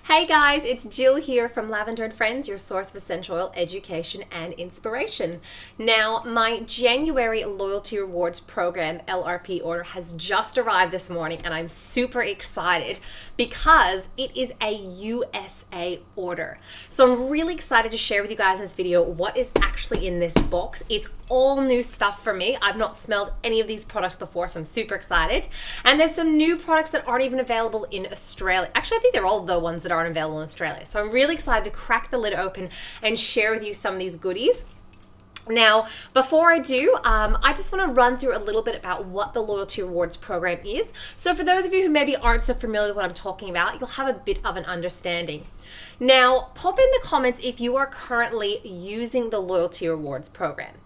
Hey guys, it's Jill here from Lavender and Friends, your source of essential oil education and inspiration. Now, my January loyalty rewards program LRP order has just arrived this morning and I'm super excited because it is a USA order. So I'm really excited to share with you guys in this video what is actually in this box. It's all new stuff for me. I've not smelled any of these products before, so I'm super excited. And there's some new products that aren't even available in Australia. Actually, I think they're all the ones that aren't available in Australia. So I'm really excited to crack the lid open and share with you some of these goodies. Now, before I do, I just want to run through a little bit about what the Loyalty Rewards program is. So for those of you who maybe aren't so familiar with what I'm talking about, you'll have a bit of an understanding. Now, pop in the comments if you are currently using the Loyalty Rewards program.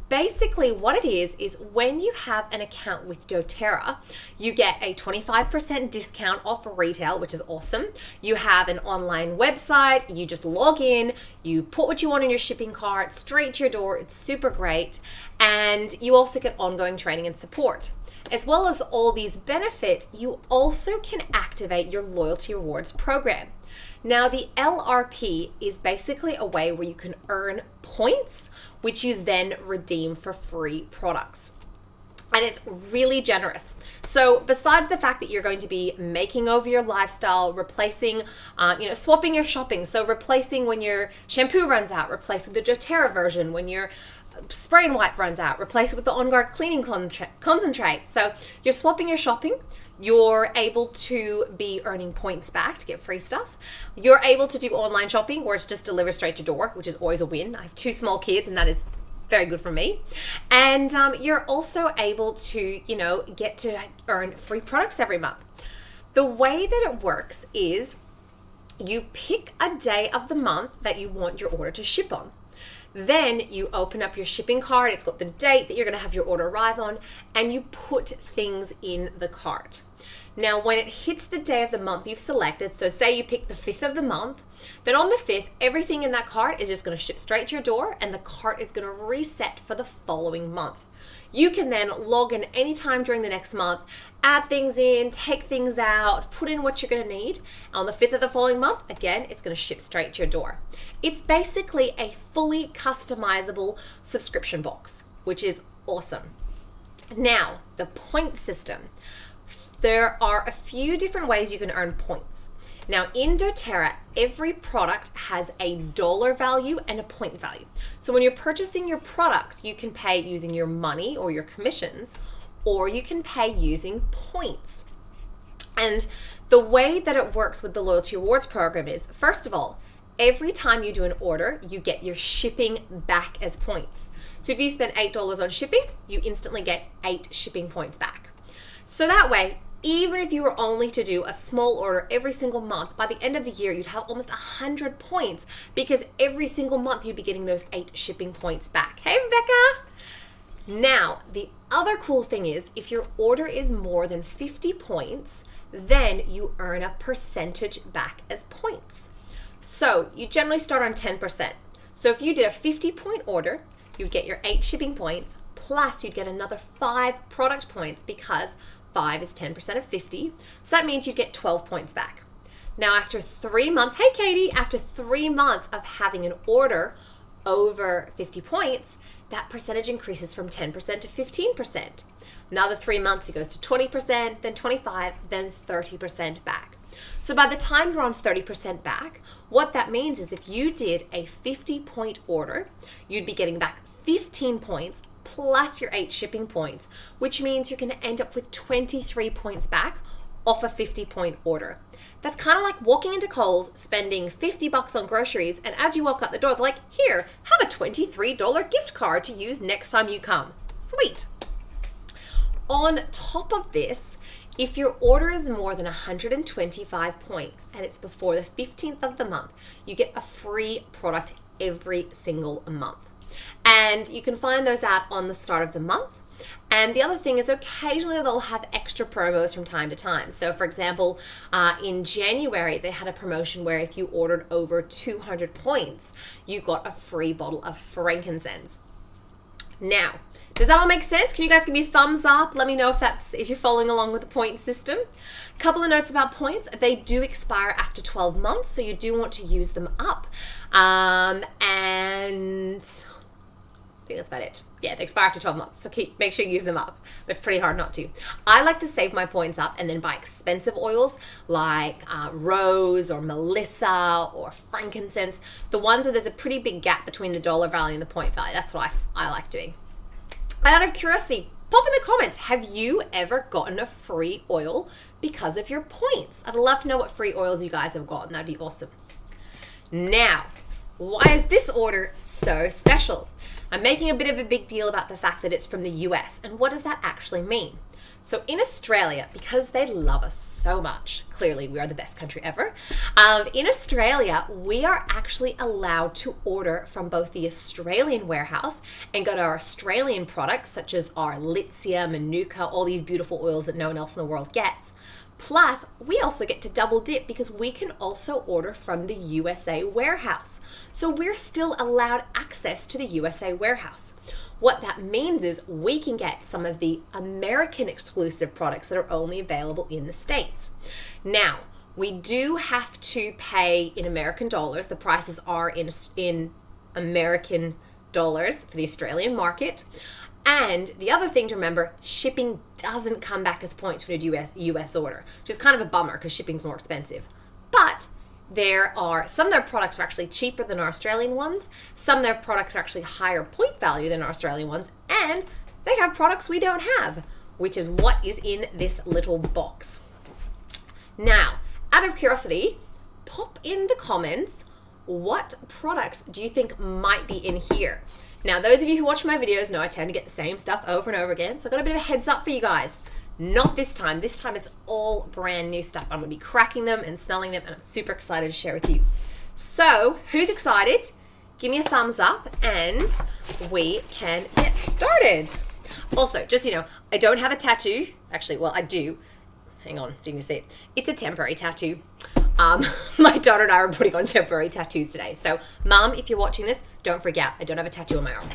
Basically, what it is when you have an account with doTERRA, you get a 25% discount off retail, which is awesome. You have an online website, you just log in, you put what you want in your shipping cart, straight to your door, it's super great. And you also get ongoing training and support. As well as all these benefits, you also can activate your Loyalty Rewards program. Now, the LRP is basically a way where you can earn points, which you then redeem for free products. And it's really generous. So besides the fact that you're going to be making over your lifestyle, replacing, swapping your shopping. So replacing when your shampoo runs out, replace with the doTERRA version. When your spray and wipe runs out, replace it with the On Guard cleaning concentrate. So you're swapping your shopping. You're able to be earning points back to get free stuff. You're able to do online shopping where it's just delivered straight to door, which is always a win. I have 2 small kids and that is very good for me. And you're also able to, get to earn free products every month. The way that it works is you pick a day of the month that you want your order to ship on. Then you open up your shipping cart. It's got the date that you're going to have your order arrive on, and you put things in the cart. Now, when it hits the day of the month you've selected, so say you pick the 5th of the month, then on the 5th, everything in that cart is just going to ship straight to your door, and the cart is going to reset for the following month. You can then log in anytime during the next month, add things in, take things out, put in what you're going to need. On the 5th of the following month, again, it's going to ship straight to your door. It's basically a fully customizable subscription box, which is awesome. Now, the point system. There are a few different ways you can earn points. Now, in doTERRA, every product has a dollar value and a point value. So when you're purchasing your products, you can pay using your money or your commissions, or you can pay using points. And the way that it works with the Loyalty Rewards program is, first of all, every time you do an order, you get your shipping back as points. So if you spend $8 on shipping, you instantly get 8 shipping points back. So that way, even if you were only to do a small order every single month, by the end of the year, you'd have almost 100 points because every single month you'd be getting those 8 shipping points back. Hey, Rebecca! Now, the other cool thing is if your order is more than 50 points, then you earn a percentage back as points. So you generally start on 10%. So if you did a 50-point order, you'd get your 8 shipping points, plus you'd get another 5 product points because 5 is 10% of 50. So that means you get 12 points back. Now, after 3 months, hey Katie, after 3 months of having an order over 50 points, that percentage increases from 10% to 15%. Another 3 months, it goes to 20%, then 25, then 30% back. So by the time you're on 30% back, what that means is if you did a 50-point order, you'd be getting back 15 points plus your 8 shipping points, which means you're going to end up with 23 points back off a 50-point order. That's kind of like walking into Kohl's, spending $50 on groceries, and as you walk out the door, they're like, here, have a $23 gift card to use next time you come. Sweet. On top of this, if your order is more than 125 points and it's before the 15th of the month, you get a free product every single month. And you can find those out on the start of the month. And the other thing is occasionally they'll have extra promos from time to time. So for example, in January, they had a promotion where if you ordered over 200 points, you got a free bottle of frankincense. Now, does that all make sense? Can you guys give me a thumbs up? Let me know if you're following along with the point system. Couple of notes about points. They do expire after 12 months, so you do want to use them up. And I think that's about it. Yeah, they expire after 12 months, so make sure you use them up. But it's pretty hard not to. I like to save my points up and then buy expensive oils like rose or melissa or frankincense. The ones where there's a pretty big gap between the dollar value and the point value. That's what I like doing. And out of curiosity, pop in the comments, have you ever gotten a free oil because of your points? I'd love to know what free oils you guys have gotten. That'd be awesome. Now, why is this order so special? I'm making a bit of a big deal about the fact that it's from the US, and what does that actually mean? So in Australia, because they love us so much, clearly we are the best country ever, in Australia, we are actually allowed to order from both the Australian warehouse and go to our Australian products, such as our Litsia, Manuka, all these beautiful oils that no one else in the world gets. Plus, we also get to double dip because we can also order from the USA warehouse. So we're still allowed access to the USA warehouse. What that means is we can get some of the American exclusive products that are only available in the States. Now, we do have to pay in American dollars. The prices are in American dollars for the Australian market. And the other thing to remember, shipping doesn't come back as points when you do a US order, which is kind of a bummer because shipping's more expensive. But some of their products are actually cheaper than our Australian ones. Some of their products are actually higher point value than our Australian ones. And they have products we don't have, which is what is in this little box. Now, out of curiosity, pop in the comments, what products do you think might be in here? Now, those of you who watch my videos know I tend to get the same stuff over and over again, so I've got a bit of a heads up for you guys. Not this time. This time it's all brand new stuff. I'm going to be cracking them and smelling them, and I'm super excited to share with you. So, who's excited? Give me a thumbs up, and we can get started. Also, just so you know, I don't have a tattoo. Actually, well, I do. Hang on, so you can see it. It's a temporary tattoo. My daughter and I are putting on temporary tattoos today. So, Mom, if you're watching this, don't freak out. I don't have a tattoo on my arm.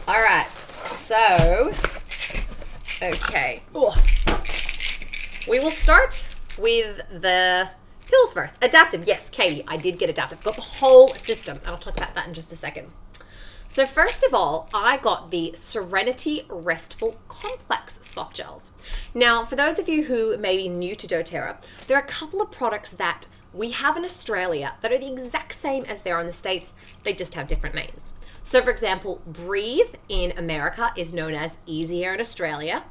All right. So, okay. Ooh. We will start with the pills first. Adaptive. Yes, Katie, I did get adaptive. I've got the whole system. I'll talk about that in just a second. So first of all, I got the Serenity Restful Complex Soft Gels. Now, for those of you who may be new to doTERRA, there are a couple of products that we have in Australia that are the exact same as they are in the States. They just have different names. So for example, Breathe in America is known as Easy Air in Australia.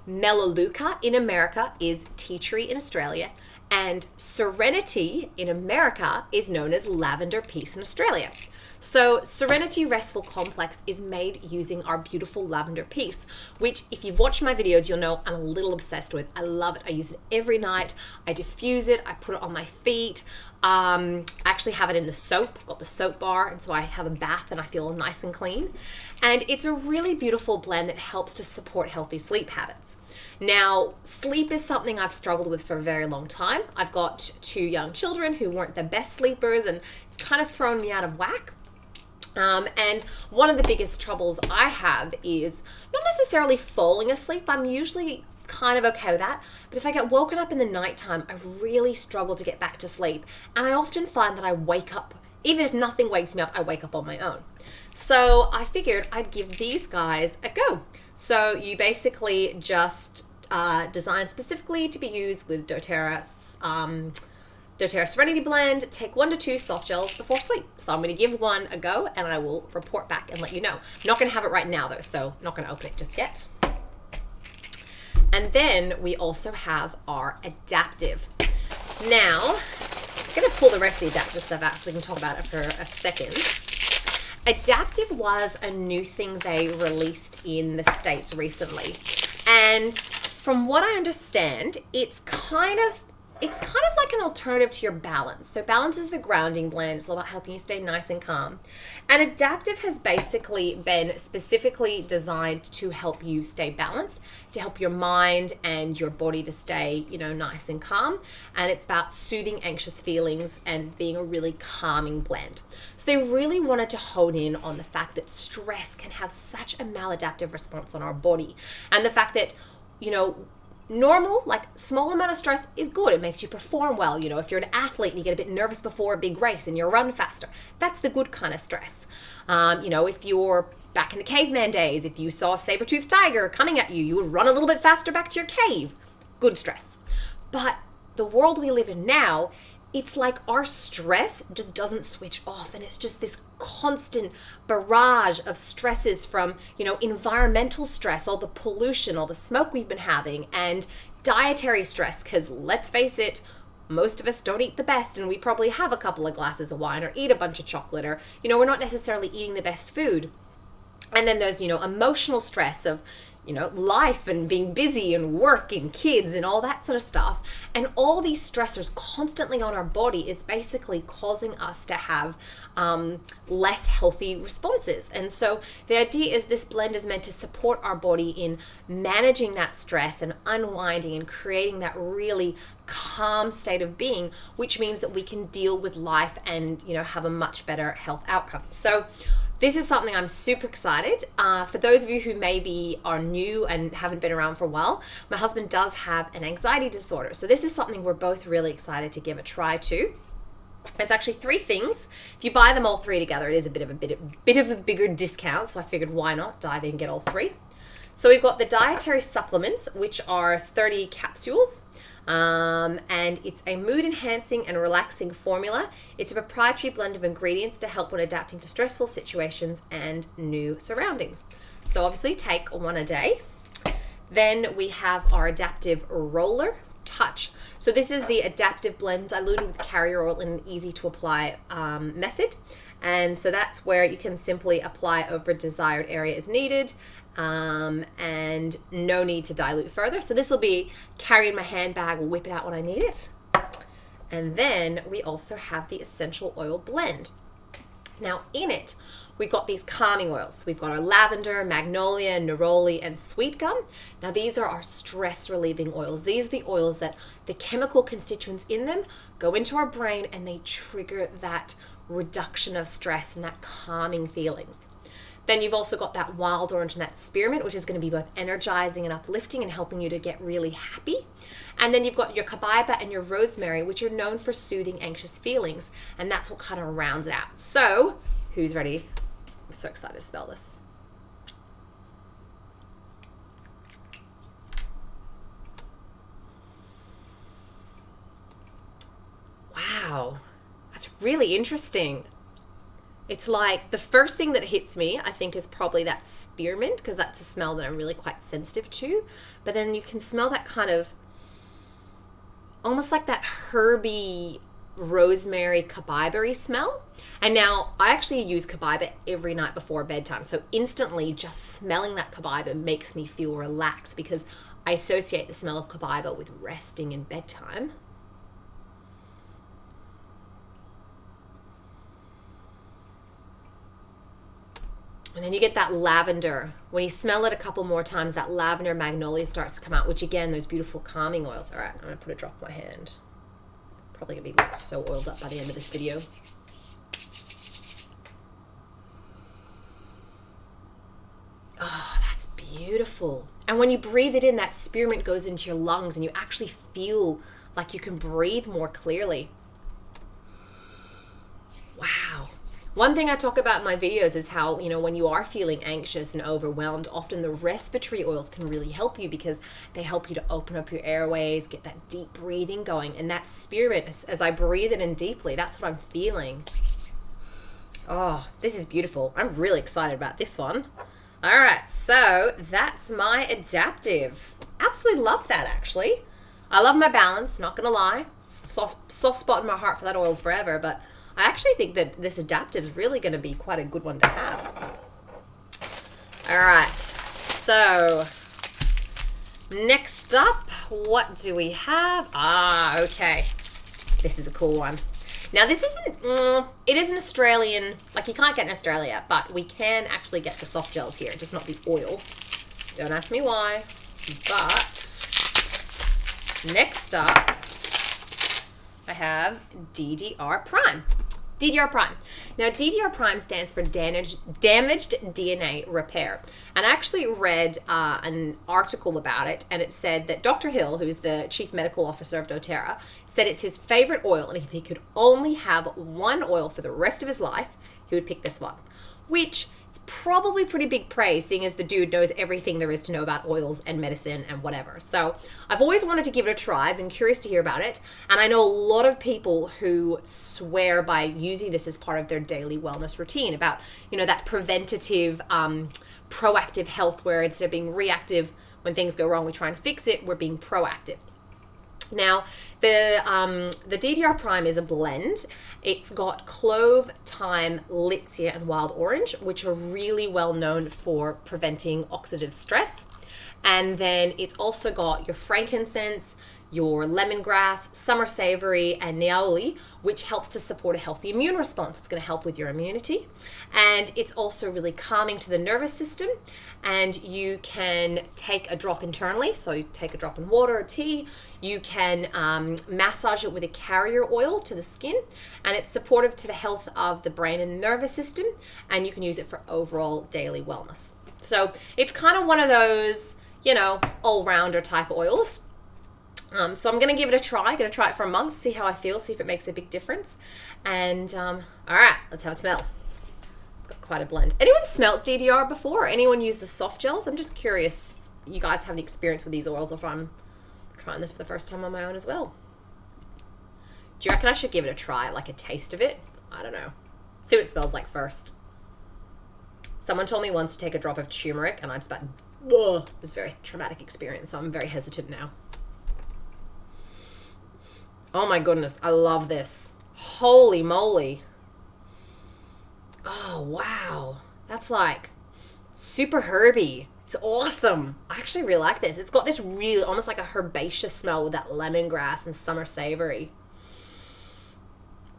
Melaleuca in America is Tea Tree in Australia. And Serenity in America is known as Lavender Peace in Australia. So Serenity Restful Complex is made using our beautiful lavender piece, which if you've watched my videos, you'll know I'm a little obsessed with. I love it. I use it every night. I diffuse it. I put it on my feet. I actually have it in the soap. I've got the soap bar, and so I have a bath and I feel nice and clean. And it's a really beautiful blend that helps to support healthy sleep habits. Now, sleep is something I've struggled with for a very long time. I've got 2 young children who weren't the best sleepers, and it's kind of thrown me out of whack. And one of the biggest troubles I have is not necessarily falling asleep. I'm usually kind of okay with that. But if I get woken up in the nighttime, I really struggle to get back to sleep. And I often find that I wake up, even if nothing wakes me up, I wake up on my own. So I figured I'd give these guys a go. So you basically just design specifically to be used with doTERRA Serenity Blend. Take 1 to 2 soft gels before sleep. So I'm going to give one a go and I will report back and let you know. I'm not going to have it right now though, so I'm not going to open it just yet. And then we also have our adaptive. Now, I'm going to pull the rest of the adaptive stuff out so we can talk about it for a second. Adaptive was a new thing they released in the States recently. And from what I understand, it's kind of it's kind of like an alternative to your balance. So balance is the grounding blend. It's all about helping you stay nice and calm. And adaptive has basically been specifically designed to help you stay balanced, to help your mind and your body to stay, nice and calm. And it's about soothing anxious feelings and being a really calming blend. So they really wanted to hone in on the fact that stress can have such a maladaptive response on our body. And the fact that, normal, like small amount of stress is good. It makes you perform well. If you're an athlete and you get a bit nervous before a big race and you run faster, that's the good kind of stress. If you're back in the caveman days, if you saw a saber-toothed tiger coming at you, you would run a little bit faster back to your cave. Good stress. But the world we live in now, it's like our stress just doesn't switch off, and it's just this constant barrage of stresses from, environmental stress, all the pollution, all the smoke we've been having, and dietary stress, because let's face it, most of us don't eat the best, and we probably have a couple of glasses of wine or eat a bunch of chocolate, or, we're not necessarily eating the best food. And then there's, emotional stress of, life and being busy and work and kids and all that sort of stuff. And all these stressors constantly on our body is basically causing us to have less healthy responses. And so the idea is this blend is meant to support our body in managing that stress and unwinding and creating that really calm state of being, which means that we can deal with life and, have a much better health outcome. So this is something I'm super excited. For those of you who maybe are new and haven't been around for a while, my husband does have an anxiety disorder. So this is something we're both really excited to give a try to. It's actually 3 things. If you buy them all 3 together, it is a bit of a bigger discount. So I figured why not dive in and get all 3. So we've got the dietary supplements, which are 30 capsules. And it's a mood enhancing and relaxing formula. It's a proprietary blend of ingredients to help when adapting to stressful situations and new surroundings. So obviously take 1 a day. Then we have our adaptive roller touch. So this is the adaptive blend diluted with carrier oil in an easy to apply method. And so that's where you can simply apply over desired area as needed. And no need to dilute further. So this will be carry in my handbag, whip it out when I need it. And then we also have the essential oil blend. Now in it, we've got these calming oils. We've got our lavender, magnolia, neroli, and sweet gum. Now these are our stress relieving oils. These are the oils that the chemical constituents in them go into our brain and they trigger that reduction of stress and that calming feelings. Then you've also got that wild orange and that spearmint, which is going to be both energizing and uplifting and helping you to get really happy. And then you've got your copaiba and your rosemary, which are known for soothing anxious feelings. And that's what kind of rounds it out. So, who's ready? I'm so excited to smell this. Wow, that's really interesting. It's like the first thing that hits me, I think, is probably that spearmint, because that's a smell that I'm really quite sensitive to. But then you can smell that kind of almost like that herby rosemary copaiba smell. And now I actually use copaiba every night before bedtime. So instantly just smelling that copaiba makes me feel relaxed because I associate the smell of copaiba with resting in bedtime. And then you get that lavender. When you smell it a couple more times, that lavender magnolia starts to come out, which again, those beautiful calming oils. All right, I'm gonna put a drop in my hand. Probably gonna be like so oiled up by the end of this video. Oh, that's beautiful. And when you breathe it in, that spearmint goes into your lungs and you actually feel like you can breathe more clearly. Wow. One thing I talk about in my videos is how, when you are feeling anxious and overwhelmed, often the respiratory oils can really help you because they help you to open up your airways, get that deep breathing going. And that spearmint, as I breathe it in deeply, that's what I'm feeling. Oh, this is beautiful. I'm really excited about this one. All right, so that's my adaptive. Absolutely love that, actually. I love my balance, not gonna lie. Soft spot in my heart for that oil forever, but I actually think that this adaptive is really going to be quite a good one to have. All right, so Next up, what do we have? Ah, okay. This is a cool one. Now this isn't, it is an Australian, like you can't get in Australia, but we can actually get the soft gels here, just not the oil. Don't ask me why, but next up, I have DDR Prime. DDR Prime. Now, DDR Prime stands for damaged DNA repair. And I actually read an article about it, and it said that Dr. Hill, who's the chief medical officer of doTERRA, said it's his favorite oil, and if he could only have one oil for the rest of his life, he would pick this one, which is probably pretty big praise, seeing as the dude knows everything there is to know about oils and medicine and whatever. So I've always wanted to give it a try. I've been curious to hear about it, and I know a lot of people who swear by using this as part of their daily wellness routine, about, you know, that preventative, proactive health, where instead of being reactive when things go wrong, we try and fix it, we're being proactive. Now, the DDR Prime is a blend. It's got clove, thyme, litsea, and wild orange, which are really well known for preventing oxidative stress. And then it's also got your frankincense, your lemongrass, summer savory, and niaouli, which helps to support a healthy immune response. It's going to help with your immunity. And it's also really calming to the nervous system. And you can take a drop internally. So you take a drop in water or tea. You can massage it with a carrier oil to the skin. And it's supportive to the health of the brain and nervous system. And you can use it for overall daily wellness. So it's kind of one of those, you know, all-rounder type oils. So I'm going to give it a try. I'm going to try it for a month, see how I feel, see if it makes a big difference. And all right, let's have a smell. Got quite a blend. Anyone smelt DDR before? Anyone use the soft gels? I'm just curious if you guys have the experience with these oils, or if I'm trying this for the first time on my own as well. Do you reckon I should give it a try, like a taste of it? I don't know. See what it smells like first. Someone told me once to take a drop of turmeric, and I just thought, ugh, it was a very traumatic experience, so I'm very hesitant now. Oh my goodness, I love this. Holy moly. Oh, wow. That's like super herby. It's awesome. I actually really like this. It's got this really, almost like a herbaceous smell with that lemongrass and summer savory.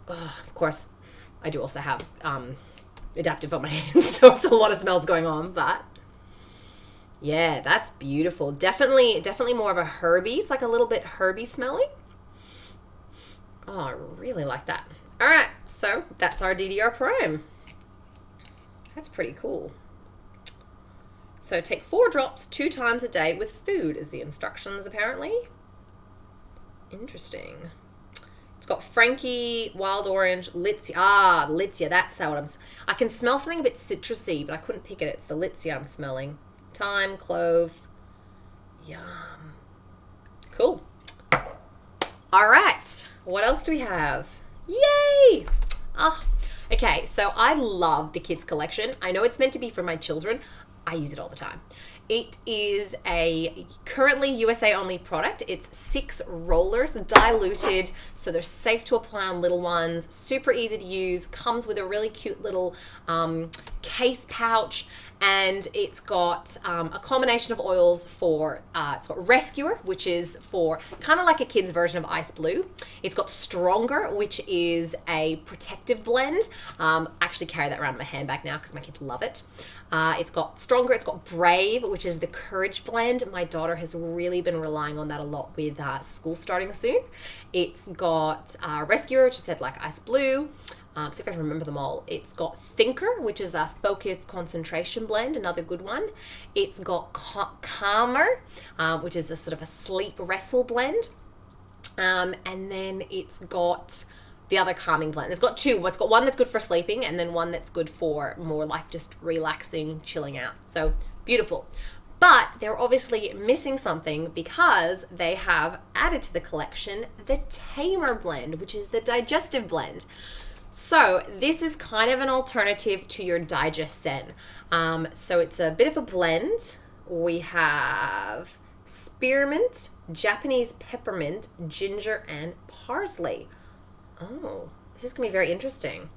Oh, of course, I do also have adaptive on my hands, so it's a lot of smells going on, but yeah, that's beautiful. Definitely more of a herby. It's like a little bit herby smelling. Oh, I really like that. All right, so that's our DDR Prime. That's pretty cool. So take 4 drops 2 times a day with food is the instructions, apparently. Interesting. It's got Frankie, wild orange, litsea. Ah, litsea, that's what I can smell something a bit citrusy, but I couldn't pick it. It's the litsea I'm smelling. Thyme, clove. Yum. Cool. All right. What else do we have? Yay! Oh, okay, so I love the kids collection. I know it's meant to be for my children. I use it all the time. It is a currently USA only product. It's 6 rollers, diluted, so they're safe to apply on little ones, super easy to use, comes with a really cute little case pouch, and it's got a combination of oils for, it's got Rescuer, which is for kind of like a kid's version of Ice Blue. It's got Stronger, which is a protective blend. I actually carry that around in my handbag now because my kids love it. It's got Stronger, it's got Brave, which is the Courage blend. My daughter has really been relying on that a lot with school starting soon. It's got Rescuer, which I said like Ice Blue. See if I can remember them all. It's got Thinker, which is a focused concentration blend, another good one. It's got Calmer, which is a sort of a sleep restful blend. And then it's got the other calming blend. It's got 2. It's got one that's good for sleeping, and then one that's good for more like just relaxing, chilling out. So beautiful. But they're obviously missing something because they have added to the collection the Tamer blend, which is the digestive blend. So this is kind of an alternative to your Digest-Sen. So it's a bit of a blend. We have spearmint, Japanese peppermint, ginger, and parsley. Oh, this is going to be very interesting.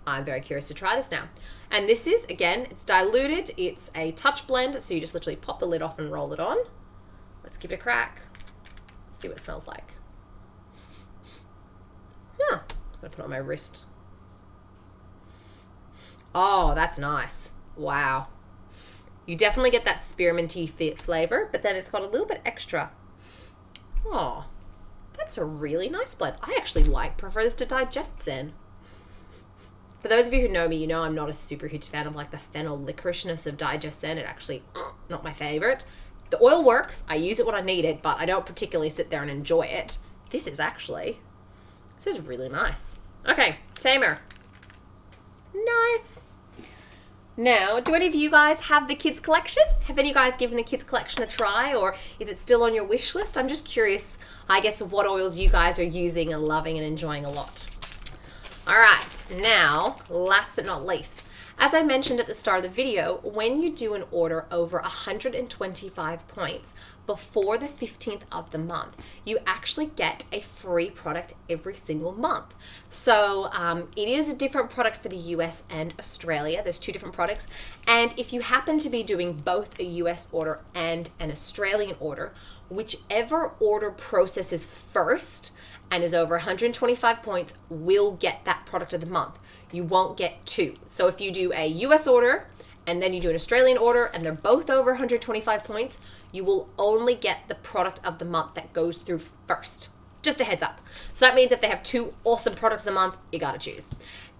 I'm very curious to try this now. And this is, again, it's diluted. It's a touch blend, so you just literally pop the lid off and roll it on. Let's give it a crack. See what it smells like. Huh. Just gonna put it on my wrist. Oh, that's nice. Wow. You definitely get that spearminty flavor, but then it's got a little bit extra. Oh, that's a really nice blend. I actually prefer this to Digest Zen. For those of you who know me, you know I'm not a super huge fan of like the fennel licorishness of Digest Zen. It actually, not my favorite. The oil works. I use it when I need it, but I don't particularly sit there and enjoy it. This is really nice. Okay, tamer. Nice. Now, do any of you guys have the kids collection? Have any of you guys given the kids collection a try, or is it still on your wish list? I'm just curious, I guess, of what oils you guys are using and loving and enjoying a lot. All right, now, last but not least, as I mentioned at the start of the video, when you do an order over 125 points before the 15th of the month, you actually get a free product every single month. So it is a different product for the US and Australia. There's two different products. And if you happen to be doing both a US order and an Australian order, whichever order processes first and is over 125 points will get that product of the month. You won't get two. So if you do a US order and then you do an Australian order and they're both over 125 points, you will only get the product of the month that goes through first. Just a heads up. So that means if they have two awesome products of the month, you gotta choose.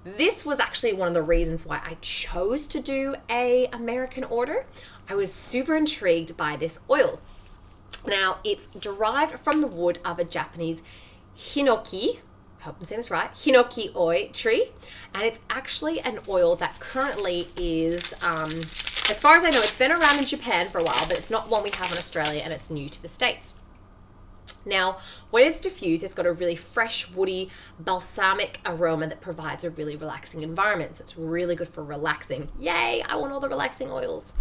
This was actually one of the reasons why I chose to do a American order. I was super intrigued by this oil. Now, it's derived from the wood of a Japanese hinoki, I hope I'm saying this right, hinoki oi tree, and it's actually an oil that currently is, as far as I know, it's been around in Japan for a while, but it's not one we have in Australia, and it's new to the States. Now, when it's diffused, it's got a really fresh, woody, balsamic aroma that provides a really relaxing environment. So it's really good for relaxing. Yay, I want all the relaxing oils.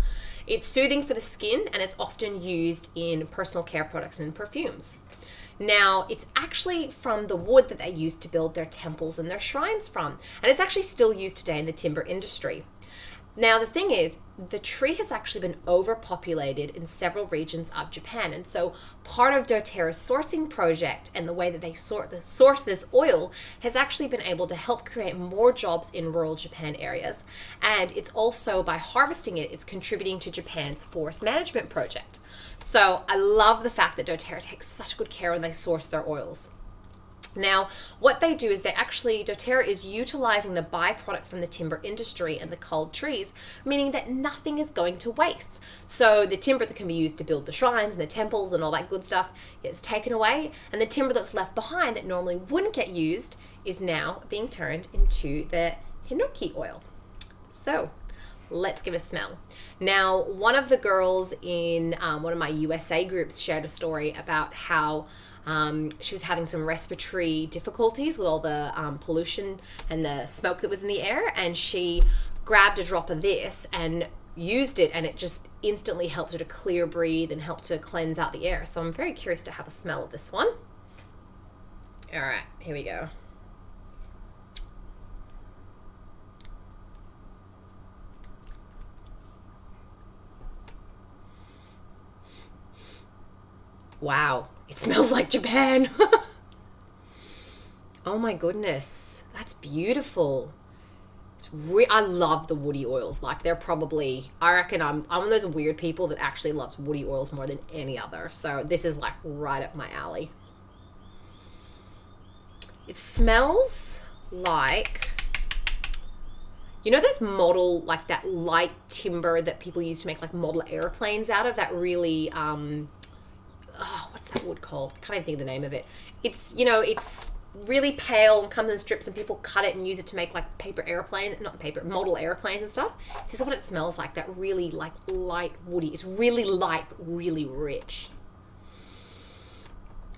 It's soothing for the skin, and it's often used in personal care products and perfumes. Now, it's actually from the wood that they used to build their temples and their shrines from, and it's actually still used today in the timber industry. Now, the thing is, the tree has actually been overpopulated in several regions of Japan, and so part of doTERRA's sourcing project and the way that they source this oil has actually been able to help create more jobs in rural Japan areas, and it's also, by harvesting it, it's contributing to Japan's forest management project. So I love the fact that doTERRA takes such good care when they source their oils. Now, what they do is doTERRA is utilizing the byproduct from the timber industry and the culled trees, meaning that nothing is going to waste. So the timber that can be used to build the shrines and the temples and all that good stuff is taken away, and the timber that's left behind that normally wouldn't get used is now being turned into the hinoki oil. So let's give it a smell. Now, one of the girls in one of my USA groups shared a story about how she was having some respiratory difficulties with all the pollution and the smoke that was in the air, and she grabbed a drop of this and used it, and it just instantly helped her to clear breathe and helped to cleanse out the air. So I'm very curious to have a smell of this one. All right, here we go. Wow, it smells like Japan. Oh my goodness, that's beautiful. I love the woody oils. Like, they're probably, I reckon I'm one of those weird people that actually loves woody oils more than any other. So this is like right up my alley. It smells like, you know, those model, like that light timber that people used to make like model airplanes out of, that really, what's that wood called? I can't even think of the name of it. It's, you know, it's really pale and comes in strips, and people cut it and use it to make like model airplanes and stuff. This is what it smells like, that really like light woody. It's really light, really rich.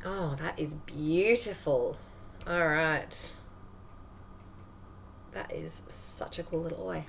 Oh, that is beautiful. All right. That is such a cool little oil.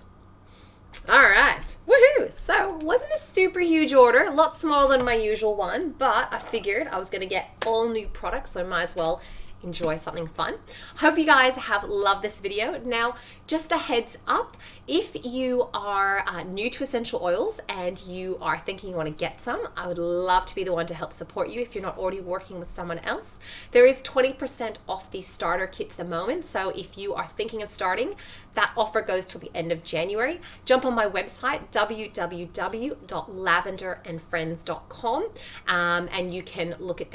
All right, woohoo! So, wasn't a super huge order, a lot smaller than my usual one, but I figured I was going to get all new products, so I might as well enjoy something fun. Hope you guys have loved this video. Now, just a heads up, if you are new to essential oils and you are thinking you want to get some, I would love to be the one to help support you if you're not already working with someone else. There is 20% off the starter kits at the moment, so if you are thinking of starting, that offer goes till the end of January. Jump on my website, www.lavenderandfriends.com, and you can look at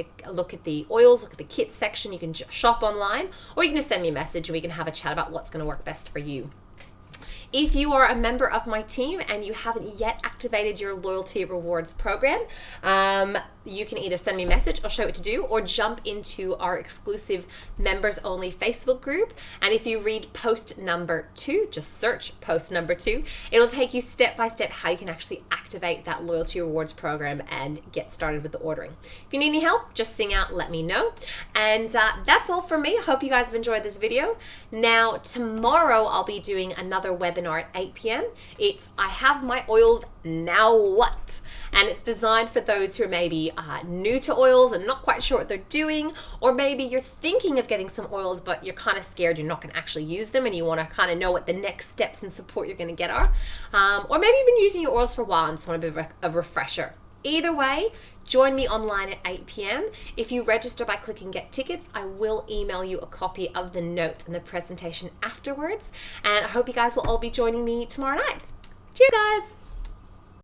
the oils, look at the kit section. You can shop online, or you can just send me a message and we can have a chat about what's going to work best for you. If you are a member of my team and you haven't yet activated your loyalty rewards program, you can either send me a message, I'll show you what to do, or jump into our exclusive members only Facebook group. And if you read post number 2, just search post number 2, it'll take you step by step how you can actually activate that loyalty rewards program and get started with the ordering. If you need any help, just sing out, let me know. And that's all from me. I hope you guys have enjoyed this video. Now, tomorrow I'll be doing another webinar at 8 p.m. It's I have my oils, now what? And it's designed for those who are maybe new to oils and not quite sure what they're doing, or maybe you're thinking of getting some oils but you're kind of scared you're not going to actually use them and you want to kind of know what the next steps and support you're going to get are. Or maybe you've been using your oils for a while and just want a bit of a refresher. Either way, join me online at 8 p.m. If you register by clicking get tickets, I will email you a copy of the notes and the presentation afterwards. And I hope you guys will all be joining me tomorrow night. Cheers, guys!